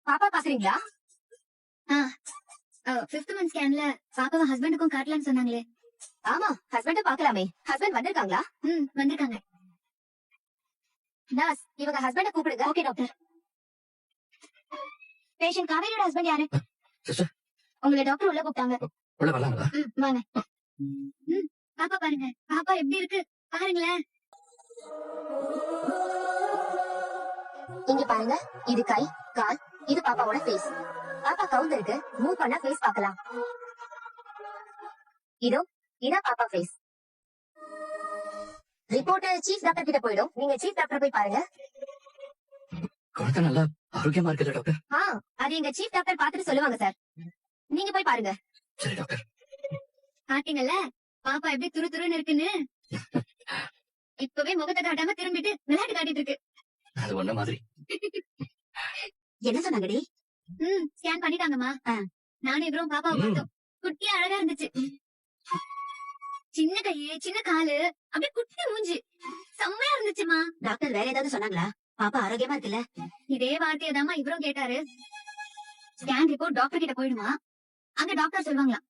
பாப்பா பாக்குறீங்களா? Fifth month ஸ்கேன்ல பாப்பாவும் ஹஸ்பண்டுக்கும் காட்டலாம்னு சொன்னாங்களே. ஆமா, ஹஸ்பண்ட பாக்கலாமே. ஹஸ்பண்ட் வந்திருக்காங்களா? வந்திருக்காங்க. நர்ஸ், இவங்க ஹஸ்பண்ட கூப்பிடுங்க. Okay doctor. பேஷண்ட் காவேரியோட ஹஸ்பண்ட் யாரு? சிஸ்டர், உங்களை டாக்டர் உள்ள கூப்பிட்டாங்க. உள்ள வரலாங்களா? வாங்க. பாப்பா பாருங்க, பாப்பா எப்படி இருக்கு பாருங்களேன். இங்க பாருங்க, இது கை, கால், இது பாப்பாவோட ஃபேஸ். பாப்பா கவுந்து இருக்கு, மூவ் பண்ணா ஃபேஸ் பார்க்கலாம். இதோ இதான் பாப்பா ஃபேஸ். ரிப்போர்ட் சீஃப் டாக்டர் கிட்ட போயிடும். நீங்க சீஃப் டாக்டர் போய் பாருங்க. குழந்தை நல்லா ஆரோக்கியமா இருக்குல்ல டாக்டர்? அது எங்க சீஃப் டாக்டர் பாத்துட்டு சொல்லுவாங்க சார். நீங்க போய் பாருங்க. சரி டாக்டர். பாத்தீங்கல்ல பாப்பா எப்படி துரு துருன்னு இருக்குன்னு. இப்பவே முகத்தை காட்டாம திரும்பிட்டு விளையாட்டு காட்டிட்டு இருக்கு. அது ஒண்ணு மாதிரி. என்ன சொன்னாங்கடி? ஸ்கேன் பண்ணிட்டாங்கம்மா. நானும் இவரும் பாப்பாவை பார்த்தோம். குட்டியா அழகா இருந்துச்சு. சின்ன கையு, சின்ன காலு, அப்படியே குட்டி மூஞ்சி, செம்மையா இருந்துச்சுமா. டாக்டர் வேற ஏதாவது சொன்னாங்களா? பாப்பா ஆரோக்கியமா இருக்குல்ல? இதே வார்த்தையதாம்மா இவரும் கேட்டாரு. ஸ்கேன் ரிப்போர்ட் டாக்டர் கிட்ட போயிடுமா, அங்க டாக்டர் சொல்லுவாங்களா